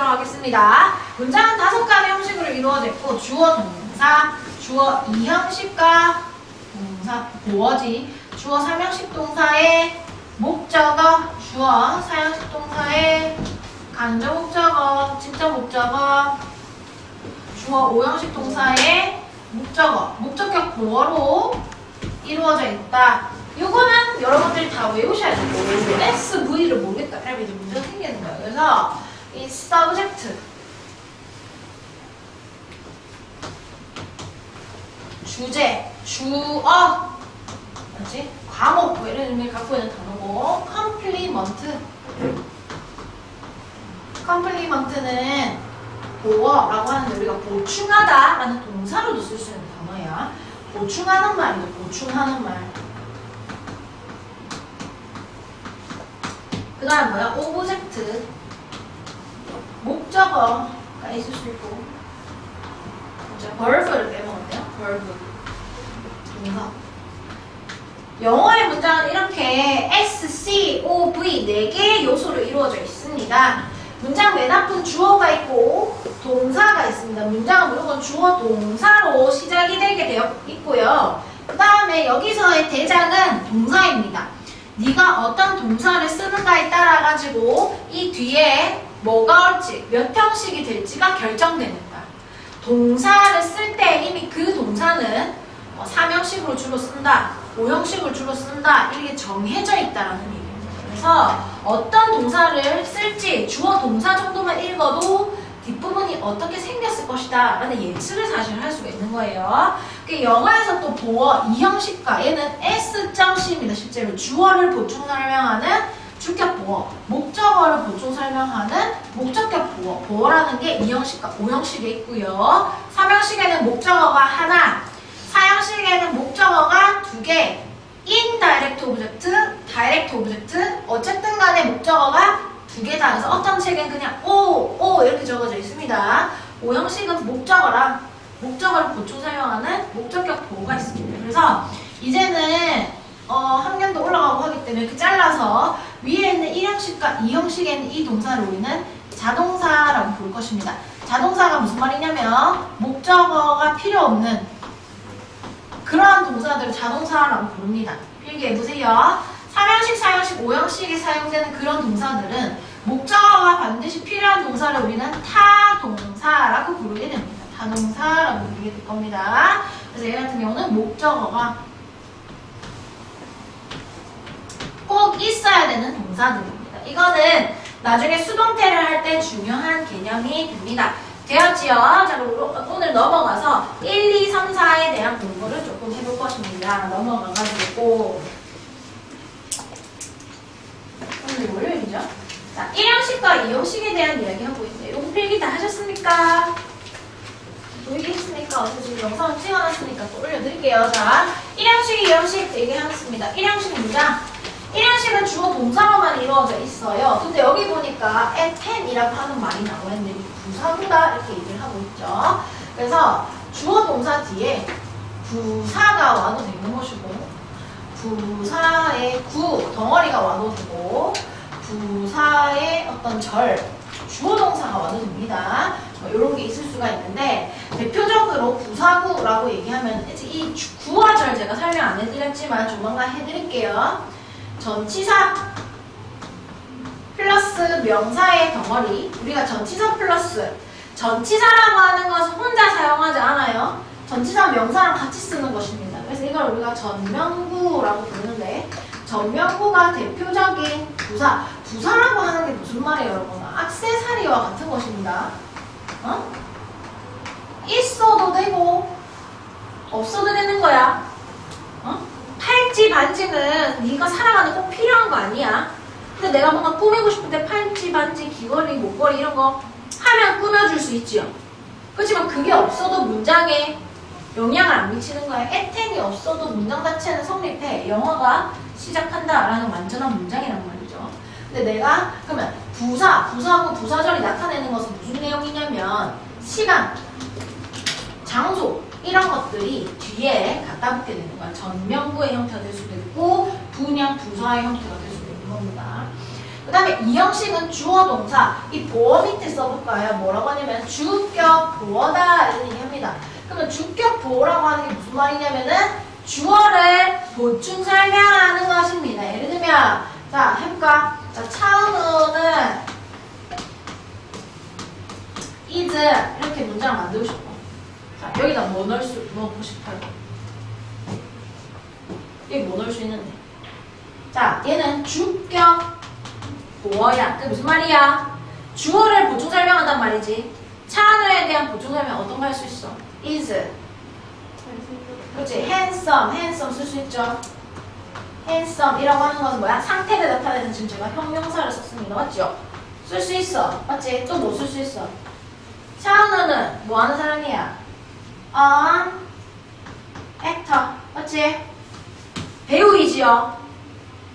해보도록 하겠습니다. 문장은 5가지 형식으로 이루어져 있고 주어, 동사, 주어 2형식과 동사, 보어지, 주어 3형식 동사의 목적어, 주어 4형식 동사의 간접 목적어, 직접 목적어, 주어 5형식 동사의 목적어, 목적격 보어로 이루어져 있다. 요거는 여러분들이 다 외우셔야 되고 SV를 모르겠다. 그러면 이제 문제가 생기는 거예요. 그래서 이 subject, 주제, 주어, 뭐지? 과목, 뭐 이런 의미를 갖고 있는 단어고 complement는 보어라고 하는데 우리가 보충하다라는 동사로도 쓸 수 있는 단어야. 보충하는 말이죠. 보충하는 말. 그 다음 뭐야? 오브젝트, 목적어가 있을 수 있고, 이제 verb를 빼먹었네요. verb, 동사. 영어의 문장은 이렇게 S, C, O, V 4개의 요소로 이루어져 있습니다. 문장 맨 앞은 주어가 있고 동사가 있습니다. 문장은 무조건 주어, 동사로 시작이 되게 되어 있고요. 그 다음에 여기서의 대장은 동사입니다. 네가 어떤 동사를 쓰는가에 따라 가지고 이 뒤에 뭐가 올지, 몇 형식이 될지가 결정되는 거야. 동사를 쓸 때 이미 그 동사는 3형식으로 주로 쓴다, 5형식을 주로 쓴다, 이게 정해져 있다라는 얘기입니다. 그래서 어떤 동사를 쓸지 주어 동사 정도만 읽어도 뒷부분이 어떻게 생겼을 것이다 라는 예측을 사실 할 수가 있는 거예요. 영어에서 또 보어 2형식과 얘는 S.C입니다. 실제로 주어를 보충 설명하는 주격 보어, 목적어를 보충 설명하는 목적격 보어, 보어라는 게 2형식과 5형식에 있고요. 3형식에는 목적어가 하나, 4형식에는 목적어가 2개, indirect object, direct object, 어쨌든 간에 목적어가 2개다. 그래서 어떤 책엔 그냥 O 이렇게 적어져 있습니다. 5형식은 목적어랑 목적어를 보충 설명하는 목적격 보어가 있습니다. 그래서 이제는 학년도 올라가고 하기 때문에 이렇게 잘라서 위에 있는 1형식과 2형식에 있는 이 동사를 우리는 자동사라고 부를 것입니다. 자동사가 무슨 말이냐면 목적어가 필요 없는 그러한 동사들을 자동사라고 부릅니다. 필기해보세요. 3형식, 4형식, 5형식에 사용되는 그런 동사들은 목적어가 반드시 필요한 동사를 우리는 타동사라고 부르게 됩니다. 타동사라고 부르게 될 겁니다. 그래서 얘 같은 경우는 목적어가 꼭 있어야 되는 동사들입니다. 이거는 나중에 수동태를 할 때 중요한 개념이 됩니다. 되었지요? 자, 오늘 넘어가서 1, 2, 3, 4에 대한 공부를 조금 해볼 것입니다. 넘어가가지고 오늘 월요일이죠? 자, 1형식과 2형식에 대한 이야기 하고 있는데 이거 필기 다 하셨습니까? 보이게 했습니까? 어서 지금 영상 찍어놨으니까 또 올려드릴게요. 자, 1형식, 2형식 얘기하겠습니다. 1형식 문장. 1형식은 주어 동사로만 이루어져 있어요. 근데 여기 보니까 attend이라고 하는 말이 나와 있는데 부사구다 이렇게 얘기를 하고 있죠. 그래서 주어 동사 뒤에 부사가 와도 되는 것이고 부사의 구, 덩어리가 와도 되고 부사의 어떤 절, 주어 동사가 와도 됩니다. 이런 게 있을 수가 있는데 대표적으로 부사구라고 얘기하면 이 구와 절 제가 설명 안 해드렸지만 조만간 해드릴게요. 전치사 플러스 명사의 덩어리, 우리가 전치사 플러스 전치사라고 하는 것은 혼자 사용하지 않아요. 전치사 명사랑 같이 쓰는 것입니다. 그래서 이걸 우리가 전명구라고 부르는데 전명구가 대표적인 부사, 부사라고 하는 게 무슨 말이에요 여러분? 액세서리와 같은 것입니다. 있어도 되고 없어도 되는 거야. 팔찌, 반지는 네가 살아가는 꼭 필요한 거 아니야. 근데 내가 뭔가 꾸미고 싶을 때 팔찌, 반지, 귀걸이, 목걸이 이런 거 하면 꾸며줄 수 있지요. 그렇지만 그게 없어도 문장에 영향을 안 미치는 거야. 에텐이 없어도 문장 자체는 성립해. 영어가 시작한다라는 완전한 문장이란 말이죠. 근데 내가 그러면 부사하고 부사절이 나타내는 것은 무슨 내용이냐면 시간, 장소 이런 것들이 뒤에 갖다 붙게 되는 거야. 전명구의 형태가 될 수도 있고 분양 부사의 형태가 될 수도 있는 겁니다. 그 다음에 이 형식은 주어 동사. 이 보어 밑에 써볼까요? 뭐라고 하냐면 주격 보어다 이런 얘기합니다. 그러면 주격 보어라고 하는 게 무슨 말이냐면은 주어를 보충 설명하는 것입니다. 예를 들면 자 해볼까? 자 차은우는 is 이렇게 문장 만들고 싶어. 자 여기다 뭐 넣고 싶어요? 여기 뭐 넣을 수 있는데? 자 얘는 주격 보어야. 그 무슨 말이야? 주어를 보충 설명한단 말이지. 차은우에 대한 보충 설명 어떤 거 할 수 있어? is. 그렇지. handsome 쓸 수 있죠. handsome이라고 하는 것은 뭐야? 상태를 나타내는 지금 제가 형용사를 썼습니다. 맞죠? 쓸 수 있어. 맞지? 또 뭐 쓸 수 있어? 차은우는 뭐 하는 사람이야? actor. 맞지? 배우이지요.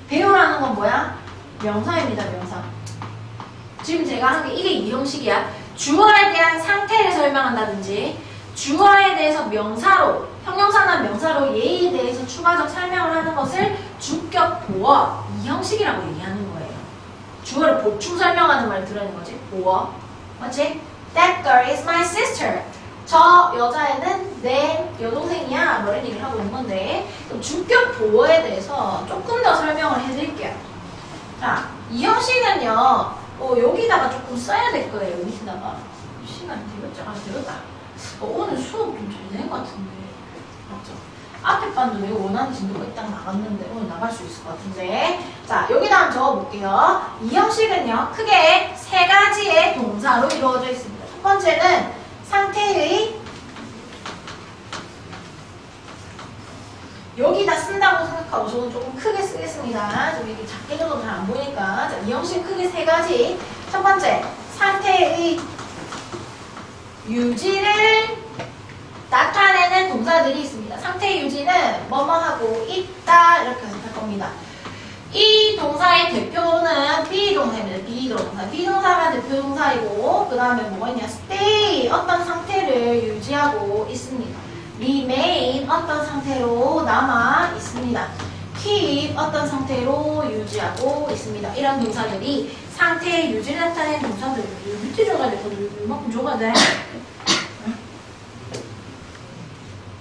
배우라는 건 뭐야? 명사입니다. 명사. 지금 제가 한 게 이게 이 형식이야. 주어에 대한 상태를 설명한다든지 주어에 대해서 명사로 형용사나 명사로 예의에 대해서 추가적 설명을 하는 것을 주격 보어 이 형식이라고 얘기하는 거예요. 주어를 보충 설명하는 말 들어있는 거지. 보어. 맞지? That girl is my sister. 저 여자애는 내 여동생이야. 뭐 이런 얘기를 하고 있는 건데 그럼 주격 보어에 대해서 조금 더 설명을 해드릴게요. 자, 이 형식은요. 여기다가 조금 써야 될 거예요. 여기다가. 시간이 되겠죠? 되겠다. 오늘 수업 좀 잘 된 것 같은데. 맞죠? 앞에 반도 내가 원하는 진도가 딱 나갔는데 오늘 나갈 수 있을 것 같은데. 자, 여기다 한번 적어볼게요. 이 형식은요. 크게 세 가지의 동사로 이루어져 있습니다. 첫 번째는 상태의 여기다 쓴다고 생각하고 저는 조금 크게 쓰겠습니다. 좀 이렇게 작게 적어도 잘 안 보이니까. 자, 이 형식 크게 세 가지. 첫 번째, 상태의 유지를 나타내는 동사들이 있습니다. 상태의 유지는 뭐뭐하고 있다 이렇게 할 겁니다. 이 동사의 대표는 비동사입니다. 비동사. 비동사가 대표동사이고 그 다음에 뭐가 있냐? stay 어떤 상태를 유지하고 있습니다. remain 어떤 상태로 남아 있습니다. keep 어떤 상태로 유지하고 있습니다. 이런 동사들이 상태의 유지를 나타내는 동사들. 밑에 적어야 되거든. 이만큼 적어야 돼.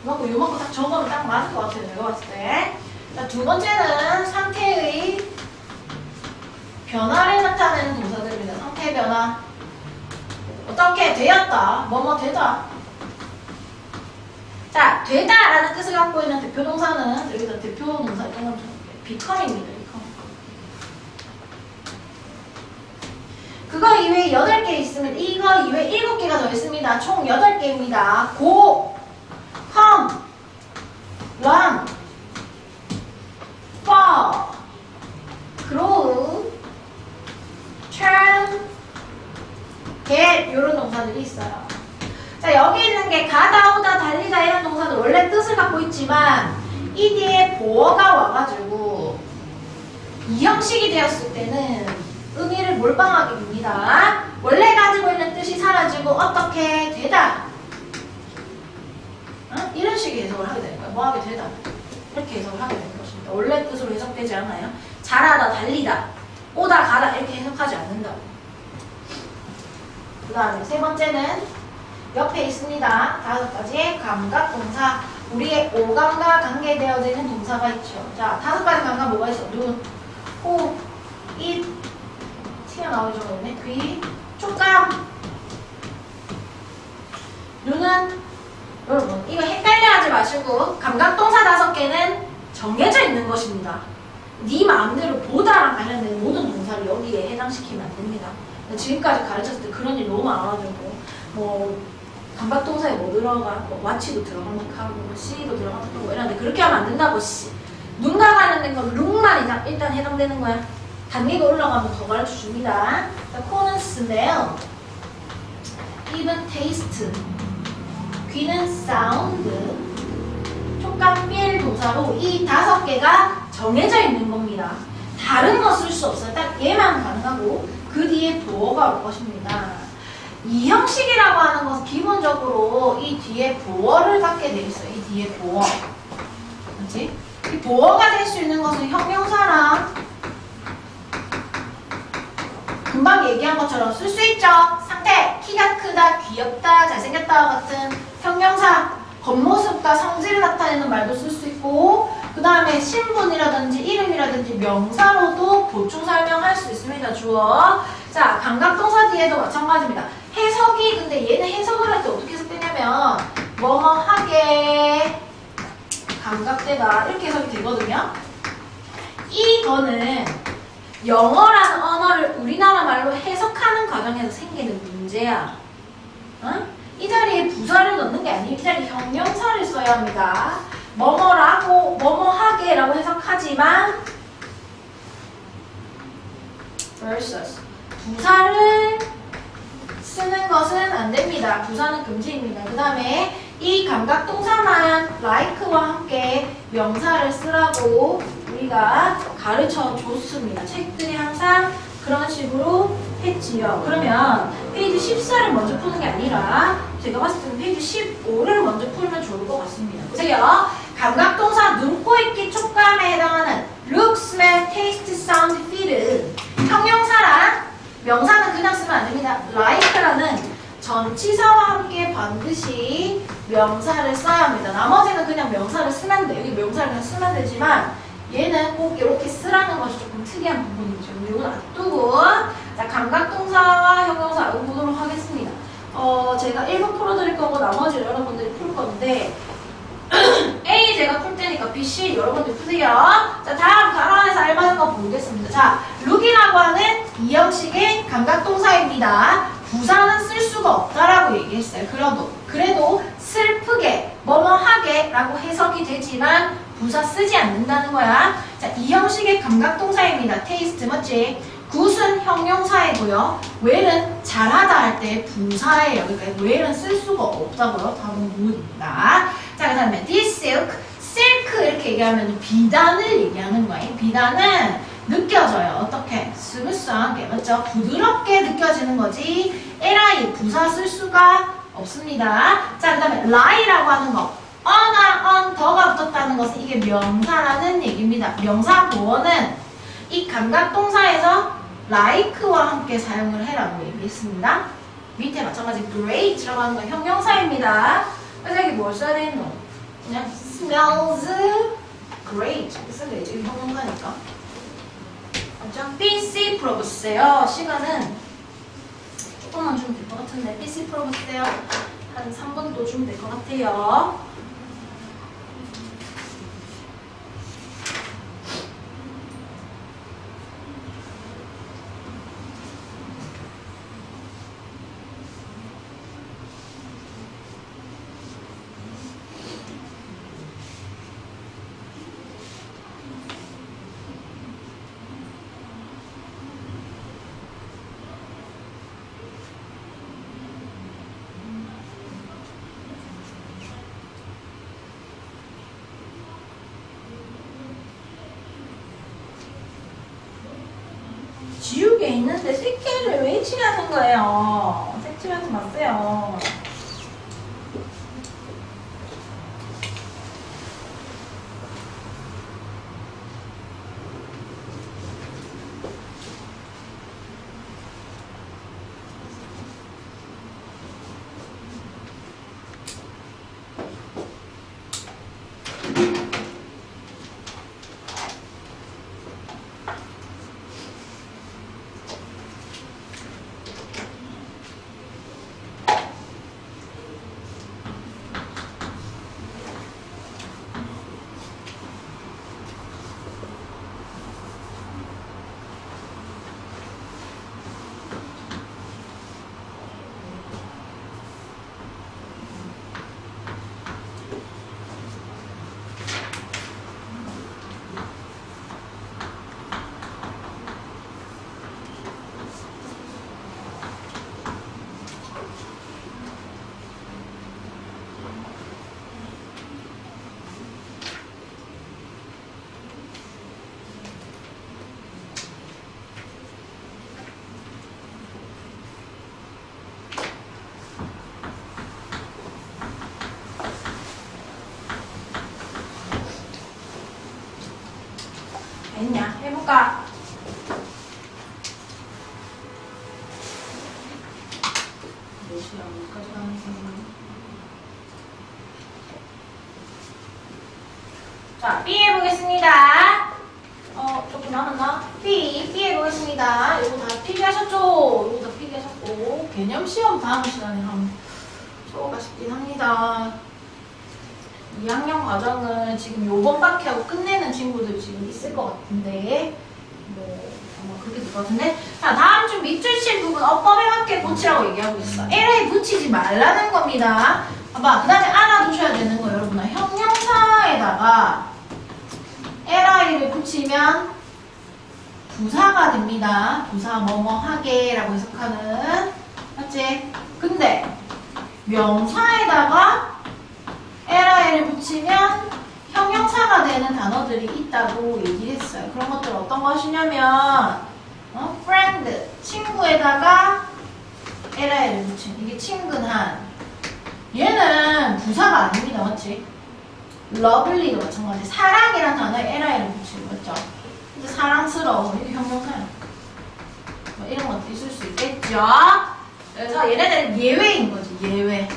요만큼 딱 적으면 딱 맞을 것 같아요. 내가 봤을 때. 자, 두 번째는 상태의 변화를 나타내는 동사들입니다. 상태의 변화. 어떻게 되었다. 뭐뭐 되다. 자, 되다라는 뜻을 갖고 있는 대표동사는 여기다 대표동사 이런 건 become입니다. become. 그거 이외에 8개 있으면 이거 이외에 7개가 더 있습니다. 총 8개입니다. go, come, run, fall, grow, turn, get 이런 동사들이 있어요. 자, 여기 있는 게 가다, 오다, 달리다 이런 동사들 원래 뜻을 갖고 있지만 이 뒤에 보어가 와가지고 이 형식이 되었을 때는 의미를 몰빵하게 됩니다. 원래 가지고 있는 뜻이 사라지고 어떻게 되다. 이런 식의 해석을 하게 되는 거예요. 뭐 하게 되다. 이렇게 해석을 하게 되는 것입니다. 원래 뜻으로 해석되지 않아요. 잘하다, 달리다, 오다, 가다 이렇게 해석하지 않는다고. 그 다음에 세 번째는 옆에 있습니다. 5가지의 감각동사. 우리의 오감과 관계되어지는 동사가 있죠. 자, 5가지 감각 뭐가 있어? 눈, 코, 입, 튀어나오기 전에 귀, 촉감. 눈은 여러분 이거 헷갈려하지 마시고 감각동사 5개는 정해져 있는 것입니다. 네 마음대로 보다랑 관련된 모든 동사를 여기에 해당시키면 안 됩니다. 지금까지 가르쳤을 때 그런 일이 너무 많아가지고 뭐 감각동사에 뭐 들어가, 뭐 watch도 들어가는 하고, 뭐 see도 들어가는 하고 이러는데 그렇게 하면 안 된다고. 눈과 관련된 건 look만 일단 해당되는 거야. 단계가 올라가면 더 가르쳐 줍니다. 코는 smell, 입은 taste, 귀는 sound, 촉감, feel 동사로 이 5개가 정해져 있는 겁니다. 다른 거 쓸 수 없어요. 딱 얘만 가능하고 그 뒤에 보어가 올 것입니다. 이 형식이라고 하는 것은 기본적으로 이 뒤에 보어를 갖게 돼 있어요. 이 뒤에 보어. 그렇지? 이 보어가 될 수 있는 것은 형용사랑 금방 얘기한 것처럼 쓸 수 있죠. 상태, 키가 크다, 귀엽다, 잘생겼다 같은 형용사, 겉모습과 성질을 나타내는 말도 쓸 수 있고, 그 다음에 신분이라든지 이름이라든지 명사로도 보충 설명할 수 있습니다. 주어. 자, 감각동사 뒤에도 마찬가지입니다. 해석이, 근데 얘는 해석을 할 때 어떻게 해석되냐면 뭐뭐 하게 감각대가 이렇게 해석이 되거든요. 이거는 영어라는 언어를 우리나라 말로 해석하는 과정에서 생기는 문제야. 응? 이 자리에 부사를 넣는 게 아니고 이 자리에 형용사를 써야 합니다. 뭐뭐라고, 뭐뭐하게라고 해석하지만 versus 부사를 쓰는 것은 안 됩니다. 부사는 금지입니다. 그 다음에 이 감각동사만 like와 함께 명사를 쓰라고 우리가 가르쳐 줬습니다. 책들이 항상 그런 식으로 했지요. 그러면 페이지 14를 먼저 푸는 게 아니라 제가 봤을 때는 페이지 15를 먼저 풀면 좋을 것 같습니다. 보세요. 감각동사 눈, 코, 입기, 촉감에 해당하는 look, smell, taste, sound, feel은 형용사랑 명사는 그냥 쓰면 안 됩니다. like라는 전치사와 함께 반드시 명사를 써야 합니다. 나머지는 그냥 명사를 쓰면 돼요. 여기 명사를 그냥 쓰면 되지만 얘는 꼭 이렇게 쓰라는 것이 조금 특이한 부분이죠. 이건 놔두고 자, 감각동사와 형용사 알고 보도록 하겠습니다. 제가 1번 풀어드릴 거고 나머지를 여러분들이 풀 건데 A 제가 풀 테니까 B, C 여러분들 푸세요. 자, 다음 가로안에서 알맞은 거 보겠습니다. 자, look이라고 하는 이 형식의 감각동사입니다. 부사는 쓸 수가 없다라고 얘기했어요. 그래도 슬프게, 뭐뭐하게 라고 해석이 되지만 부사 쓰지 않는다는 거야. 자, 이 형식의 감각동사입니다. taste 맞지? 굿은 형용사이고요. well은 잘하다 할 때 부사예요. 그러니까 well은 쓸 수가 없다고요. 답은 good입니다. 자, 그 다음에 this silk, silk 이렇게 얘기하면 비단을 얘기하는 거예요. 비단은 느껴져요. 어떻게? 스무스하게, 맞죠? 부드럽게 느껴지는 거지. li, 부사 쓸 수가 없습니다. 자, 그 다음에 lie라고 하는 거. on이랑 on, 더가 붙었다는 것은 이게 명사라는 얘기입니다. 명사 보어는 이 감각동사에서 like와 함께 사용을 해라고 얘기했습니다. 밑에 마찬가지 great라고 하는 건 형용사입니다. 그래서 여기 뭘 써야 되노? 그냥 smells great 이렇게 쓰면 되죠. 이거 형용사니까. 맞죠? PC 풀어보세요. 시간은 조금만 주면 될 것 같은데 PC 풀어보세요. 한 3분 또 주면 될 것 같아요. 지우개 있는데 새끼를 왜 칠하는 거예요? 색칠하지 마세요. 됐냐? 해볼까? 몇시야? 어디까지 가는지. 자, B 해보겠습니다. 조금 남았나? B 해보겠습니다. 이거 다 필기하셨죠? 이거 다 필기하셨고. 개념시험 다음 시간에 한번 써보고 싶긴 합니다. 2학년 과정은 지금 요번밖에 하고 끝내는 친구들 지금 있을 것 같은데, 아마 그렇게 될 것 같은데. 자, 다음 중 밑줄 칠 부분 어법에 맞게 붙이라고 얘기하고 있어. LA 붙이지 말라는 겁니다. 봐봐, 그 다음에 알아두셔야 되는 거 여러분아. 형용사에다가 LI를 붙이면 부사가 됩니다. 부사 뭐뭐하게 라고 해석하는. 맞지? 근데 명사에다가 LI를 붙이면 형용사가 되는 단어들이 있다고 얘기를 했어요. 그런 것들 어떤 것이냐면 friend, 친구에다가 LI를 붙이면 이게 친근한. 얘는 부사가 아닙니다. 맞지? lovely도 마찬가지. 사랑이란 단어에 LI를 붙이는 거죠. 근데 사랑스러워. 이게 형용사야. 뭐 이런 것도 있을 수 있겠죠. 그래서 얘네들은 예외인 거지. 예외.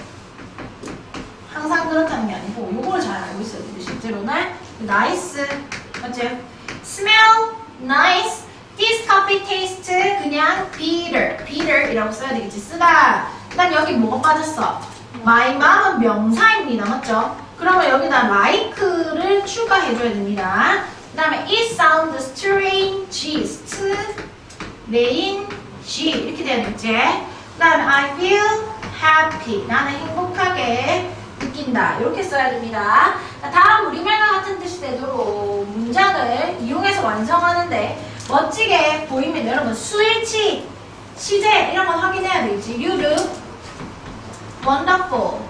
항상 그렇다는 게 아니고 요걸 잘 알고 있어야 돼요. 실제로는 nice, 맞죠? smell, nice. this coffee tastes 그냥 bitter이라고 써야 되겠지. 쓰다. 일단 여기 뭐가 빠졌어? my mom은 명사입니다. 맞죠? 그러면 여기다 like를 추가해줘야 됩니다. 그 다음에 it sounds strange, 이렇게 돼야 되겠지? 그 다음에 I feel happy, 나는 행복하게 느낀다. 이렇게 써야 됩니다. 다음 우리말과 같은 뜻이 되도록 문장을 이용해서 완성하는데 멋지게 보이면 여러분 수일치, 시제 이런 건 확인해야 되겠지. You look wonderful.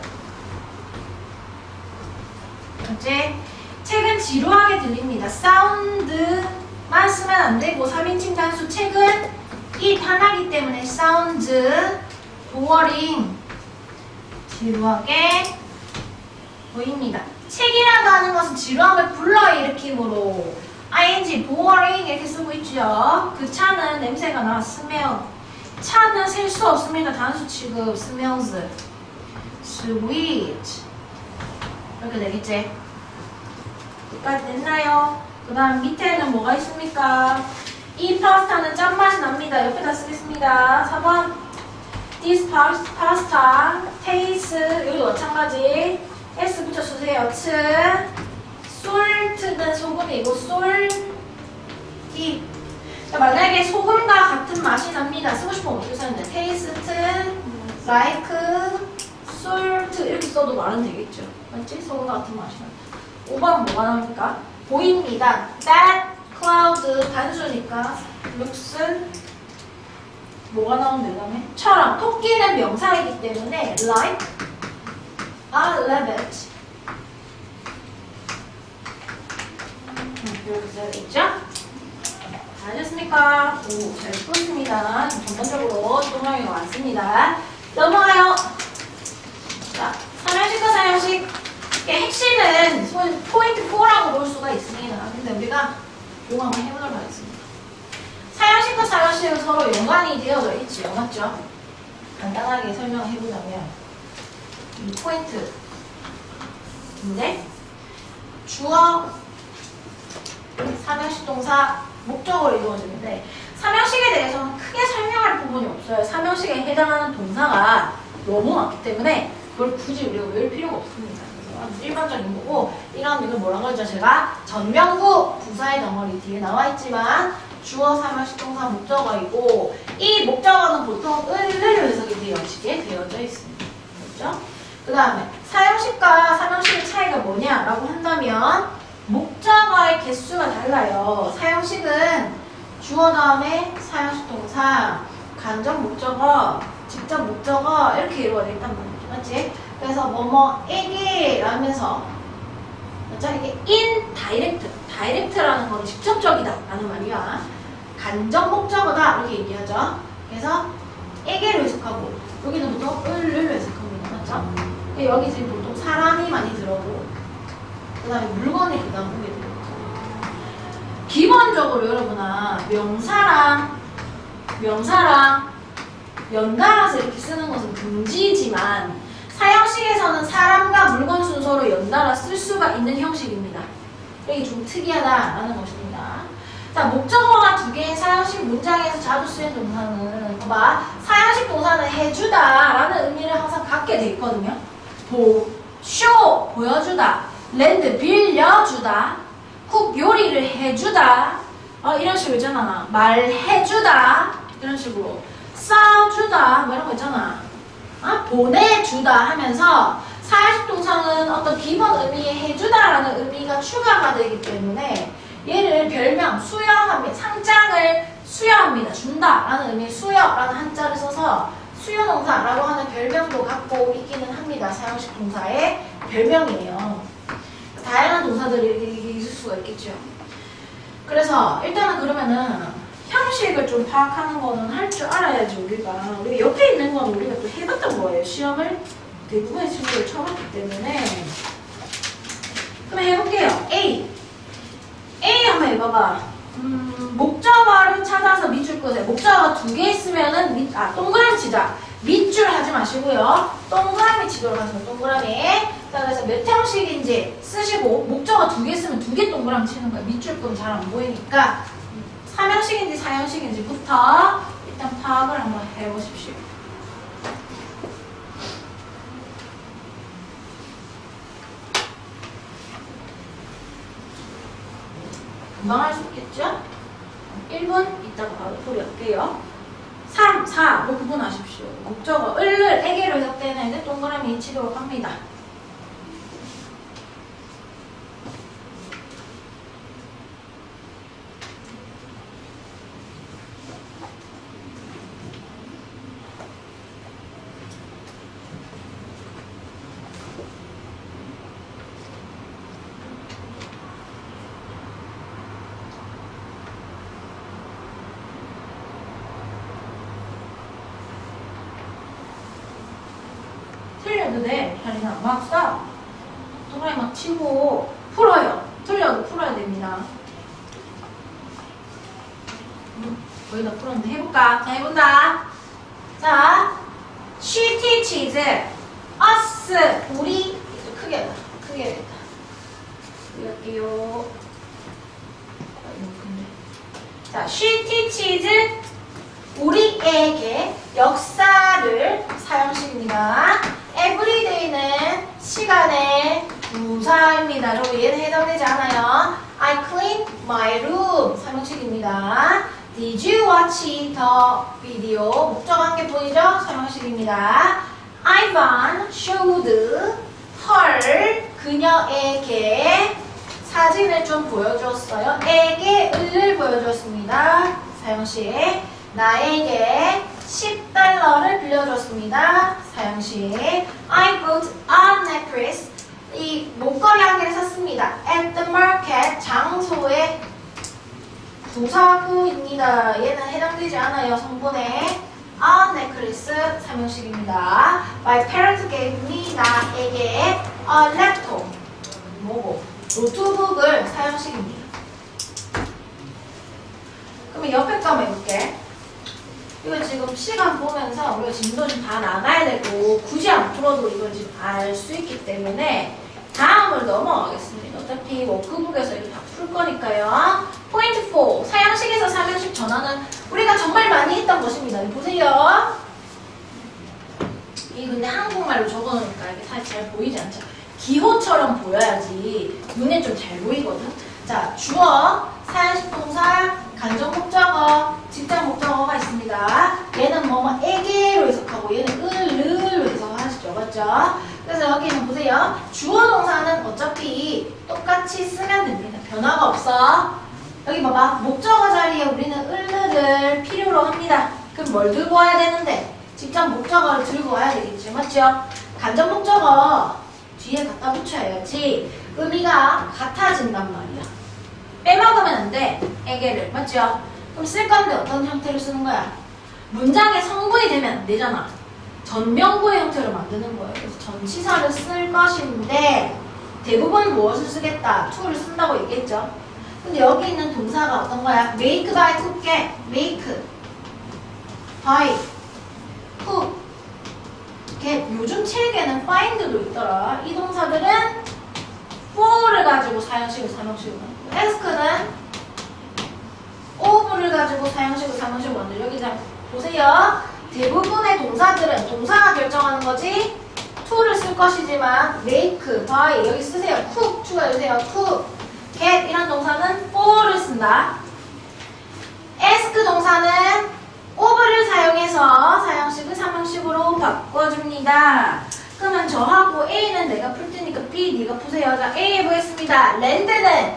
그렇지? 책은 지루하게 들립니다. 사운드만 쓰면 안 되고 3인칭 단수 책은 이 하나기 때문에 sounds boring, 지루하게 보입니다. 책이라고 하는 것은 지루함을 불러일으킴으로 ing, boring 이렇게 쓰고 있죠. 그 차는 냄새가 나, smell. 차는 셀 수 없습니다. 단수 취급, smells. sweet. 이렇게 되겠지? 여기까지 됐나요? 그 다음 밑에는 뭐가 있습니까? 이 파스타는 짠맛이 납니다. 옆에다 쓰겠습니다. 4번 This pasta tastes, 여기도 마찬가지. S 붙여주세요. salt는 소금이고 salty. 만약에 소금과 같은 맛이 납니다. 쓰고 싶으면 어떻게 써야 돼? taste like salt 이렇게 써도 말은 되겠죠. 맞지? 소금과 같은 맛이 납니다. 5번 뭐가 나옵니까? 보입니다. That cloud 단수니까 looks 뭐가 나오는데 그 다음에 처럼. 토끼는 명사이기 때문에 like a rabbit 이렇게 써야 되겠죠? 다 하셨습니까? 오, 잘 풀었습니다. 전반적으로 동영이가 왔습니다. 넘어가요. 자, 3형식과 4형식 핵심은 포인트 4라고 볼 수가 있습니다. 근데 우리가 이거 한번 해보도록 하겠습니다. 4형식과 4형식은 서로 연관이 되어져 있죠. 맞죠? 간단하게 설명해보자면 이 포인트인데 주어, 3형식 동사, 목적으로 이루어지는데 3형식에 대해서는 크게 설명할 부분이 없어요. 3형식에 해당하는 동사가 너무 많기 때문에 그걸 굳이 우리가 외울 필요가 없습니다. 그래서 아주 일반적인 거고, 이런 이걸 뭐라고 했죠? 제가 전명구 부사의 덩어리 뒤에 나와 있지만 주어, 3형식 동사, 목적어이고 이 목적어는 보통 을을 해석이 되어지게 되어져 있습니다. 그렇죠? 그 다음에 4형식과 3형식의 차이가 뭐냐라고 한다면 목적어의 개수가 달라요. 4형식은 주어 다음에 4형식 동사, 간접 목적어, 직접 목적어 이렇게 이루어져 있단 말이죠. 맞지? 그래서 뭐뭐에게 라면서 맞죠? 이게 indirect, direct라는 건 직접적이다 라는 말이야. 간접 목적어다 이렇게 얘기하죠. 그래서 에게로 해석하고 여기는 보통 을을 해석합니다. 맞죠? 여기 지금 보통 사람이 많이 들어오고 그 다음에 물건이 그 다음 오게 됩니다. 기본적으로 여러분아 명사랑 연달아서 이렇게 쓰는 것은 금지지만 사형식에서는 사람과 물건 순서로 연달아 쓸 수가 있는 형식입니다. 이게 좀 특이하다라는 것입니다. 자, 목적어가 두 개인 사형식 문장에서 자주 쓰이는 동사는 봐봐. 사형식 동사는 해주다라는 의미를 항상 갖게 돼 있거든요. 쇼 보여주다, 렌드 빌려주다, 쿡 요리를 해주다, 이런 식으로 있잖아. 말해주다 이런 식으로 싸주다 뭐 이런 거 있잖아. 보내주다 하면서 사형식 동사는 어떤 기본 의미의 해주다라는 의미가 추가가 되기 때문에 얘를 별명 수여합니다. 상장을 수여합니다. 준다라는 의미의 수여라는 한자를 써서 수요동사라고 하는 별명도 갖고 있기는 합니다. 사형식 동사의 별명이에요. 다양한 동사들이 이렇게 있을 수가 있겠죠. 그래서 일단은 그러면은 형식을 좀 파악하는 거는 할 줄 알아야지 우리 옆에 있는 건 우리가 또 해봤던 거예요. 시험을 대부분의 친구들 쳐봤기 때문에. 그럼 해볼게요. A 한번 해봐봐. 목적어를 찾아서 밑줄 끄세요. 목적어가 두 개 있으면은 동그라미 치자. 밑줄 하지 마시고요. 동그라미 치도록 하세요. 동그라미. 자, 그래서 몇 형식인지 쓰시고 목적어 두 개 있으면 두 개 동그라미 치는 거예요. 밑줄 끄면 잘 안 보이니까 3형식인지 4형식인지부터 일단 파악을 한번 해보십시오. 금방 할 수 있겠죠? 1분 이따가 바로 풀이할게요. 3, 4로 구분하십시오. 목적어 을을 에게로 해석되는 애들 동그라미 치도록 합니다. 틀려도 돼. 혈이나 막 쏴. 동그라미 막 치고 풀어요. 틀려도 풀어야 됩니다. 거의 다 풀었는데 해볼까? 자, 해본다. 자, she teaches us. 우리 크게 해야겠다. 여기요. 자, she teaches 우리에게 역사를 사형식입니다. everyday는 시간의 부사입니다. 여러분 얘는 해당되지 않아요. I cleaned my room 사형식입니다. Did you watch the video? 목적 한 개뿐이죠? 사형식입니다. Ivan showed her 그녀에게 사진을 좀 보여주었어요. 에게 을을 보여주었습니다. 사형식. 나에게 $10를 빌려줬습니다. 사형식. I bought a necklace. 이 목걸이 한 개를 샀습니다. At the market. 장소에 부사구입니다. 얘는 해당되지 않아요. 성분에. A necklace. 사형식입니다. My parents gave me. 나에게 a laptop. 노트북을 사형식입니다. 그러면 옆에 거 한번 해볼게. 이거 지금 시간 보면서 우리가 진도 좀 다 나가야 되고 굳이 안 풀어도 이걸 지금 알 수 있기 때문에 다음을 넘어가겠습니다. 어차피 워크북에서 이거 다 풀 거니까요. 포인트 4. 사형식에서 사형식 전환은 우리가 정말 많이 했던 것입니다. 보세요. 이 근데 한국말로 적어놓으니까 이게 사실 잘 보이지 않죠? 기호처럼 보여야지 눈에 좀 잘 보이거든. 자, 주어, 사형식 동사, 간접 목적어, 직접 목적어가 있습니다. 얘는 뭐에게로 해석하고 얘는 을로 해석하시죠. 맞죠? 그래서 여기는 보세요. 주어 동사는 어차피 똑같이 쓰면 됩니다. 변화가 없어. 여기 봐봐. 목적어 자리에 우리는 을을 필요로 합니다. 그럼 뭘 들고 와야 되는데? 직접 목적어를 들고 와야 되겠지. 맞죠? 간접 목적어 뒤에 갖다 붙여야지 의미가 같아진단 말이야. 빼먹으면 안 돼. 에게를. 맞죠? 그럼 쓸 건데 어떤 형태로 쓰는 거야? 문장의 성분이 되면 안 되잖아. 전명구의 형태로 만드는 거예요. 그래서 전치사를 쓸 것인데 대부분 무엇을 쓰겠다? to를 쓴다고 얘기했죠. 근데 여기 있는 동사가 어떤 거야? make by cook게. make by 요즘 책에는 find도 있더라. 이 동사들은 for를 가지고 사형식을 사명식을 만들고 ask는 of를 가지고 사형식을 사명식을 만들고 여기 잘 보세요. 대부분의 동사들은 동사가 결정하는 거지 to를 쓸 것이지만 make, buy 여기 쓰세요. cook 추가해주세요. cook, get 이런 동사는 for를 쓴다. ask 동사는 of를 사용해서 사형식을 사명식으로 바꿔줍니다. 그러면 저하고 A는 내가 풀 테니까 B 네가 푸세요. 자, A 해보겠습니다. land는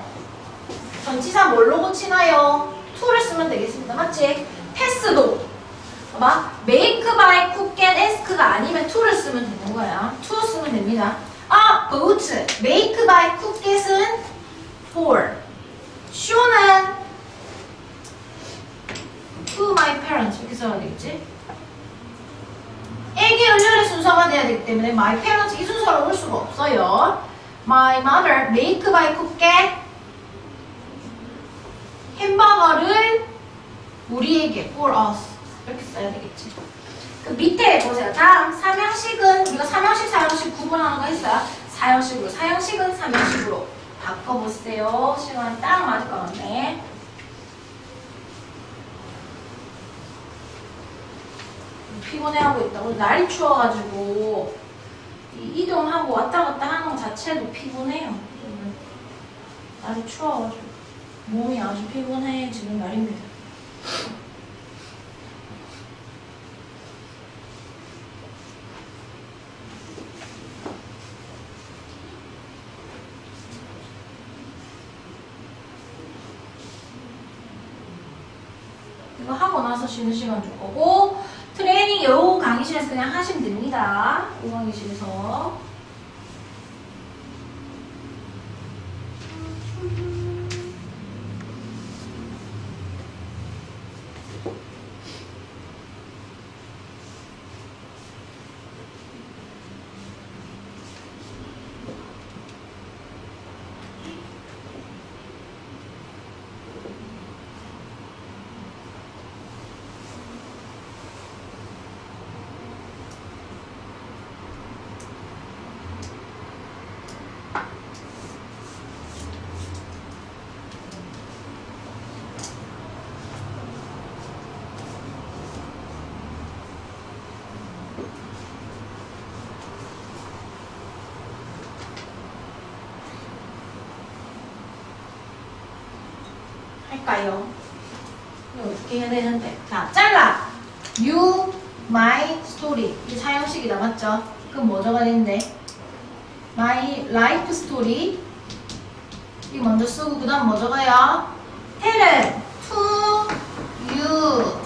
전치사 뭘로 고치나요? to를 쓰면 되겠습니다. 맞지? 패스도 봐봐. make, buy, cook, get, ask가 아니면 to를 쓰면 되는 거야. to 쓰면 됩니다. 아, both. make, buy, cook, get은 for. show는 to my parents 이렇게 써야 되겠지? 애기 연료의 순서가 돼야 되기 때문에 my parents 이 순서로 올 수가 없어요. My mother make, buy, cook, get 햄버거를 우리에게 for us 이렇게 써야 되겠지. 그 밑에 보세요. 다음 삼형식은 우리가 삼형식, 사형식 구분하는 거 했어요. 사형식으로 사형식은 삼형식으로 바꿔보세요. 시간 딱 맞을 것 같네. 피곤해하고 있다고. 날이 추워가지고 이동하고 왔다 갔다 하는 것 자체도 피곤해요. 날이 추워가지고 몸이 아주 피곤해지는 날입니다. 이거 하고 나서 쉬는 시간 줄 거고 트레이닝 요 강의실에서 그냥 하시면 됩니다. 요 강의실에서. 할까요? 이거 어떻게 해야 되는데? 자, 잘라! You, my story. 이 사형식이 남았죠? 그럼 뭐 적어야 되는데? My life story. 이거 먼저 쓰고, 그 다음 뭐 적어요? tell to you.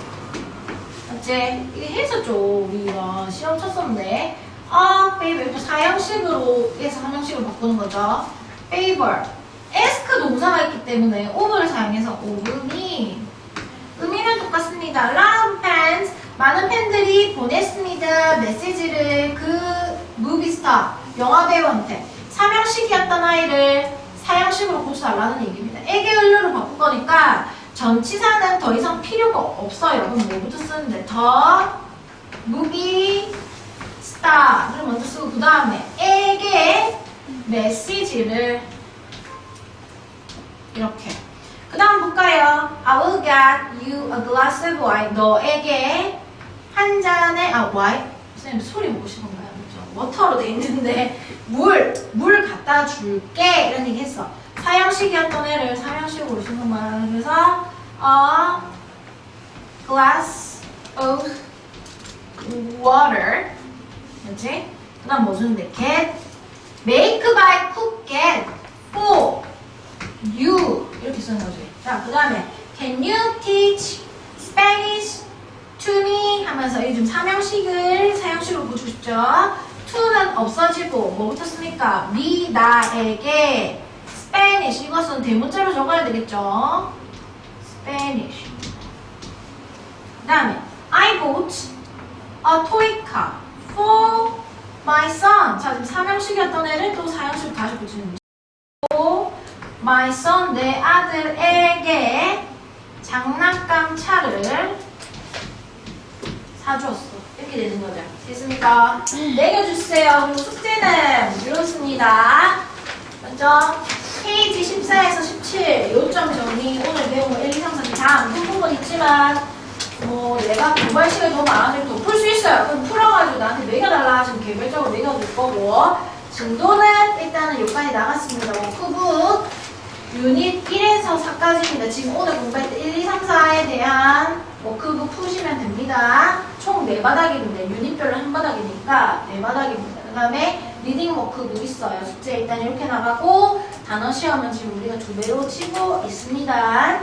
맞지? 이게 했었죠. 우리가 시험 쳤었는데. 아, favor. 사형식으로 해서 삼형식으로 바꾸는 거죠. favor. ask 동사가 있기 때문에 of를 사용해서 of니 의미는 똑같습니다. lot of fans 많은 팬들이 보냈습니다. 메시지를 그 movie star 영화 배우한테 삼형식이었던 아이를 사형식으로 고쳐달라는 얘기입니다. 에게 연료로 바꿀 거니까 전치사는 더 이상 필요가 없어요. 그럼 뭐부터 쓰는데 더 movie star를 먼저 쓰고 그 다음에 에게 메시지를 이렇게. 그 다음 볼까요? I will get you a glass of wine. 너에게 한 잔의 wine? 선생님 소리 보고 싶은가요? 그렇죠? 워터로 돼 있는데 물 갖다 줄게 이런 얘기 했어. 사형식이었던 애를 사형식으로 쓰는 거야. 그래서 a glass of water. 그렇지? 그 다음 뭐 주는데? get, make, buy, cook, get, for you 이렇게 쓰는 거지. 자, 그 다음에 can you teach Spanish to me 하면서 요즘 삼형식을 사형식으로 고치고 싶죠. to는 없어지고 뭐부터 씁니까? me 나에게 Spanish 이것은 대문자로 적어야 되겠죠. Spanish. 그 다음에 I bought a toy car for my son. 자, 지금 삼형식이었던 애를 또 사형식으로 다시 고치는 거죠. My son, 내 아들에게 장난감 차를 사주었어. 이렇게 되는 거죠. 됐습니까? 매겨주세요. 그리고 숙제는 이렇습니다. 먼저 페이지 14에서 17 요점 정리 오늘 배운 거 1, 2, 3, 4 다안 푼 건 있지만 뭐 내가 공부할 시간이 너무 많아서 더 풀 수 있어요. 그럼 풀어가지고 나한테 매겨달라 하시면 개별적으로 매겨줄 거고 진도는 일단은 여기까지 나갔습니다. 워크북 유닛 1에서 4까지입니다. 지금 오늘 공부할 때 1, 2, 3, 4에 대한 워크북 푸시면 됩니다. 총 4바닥입니다. 유닛별로 한 바닥이니까 4바닥입니다. 그 다음에 리딩 워크북 있어요. 숙제 일단 이렇게 나가고 단어 시험은 지금 우리가 2배로 치고 있습니다.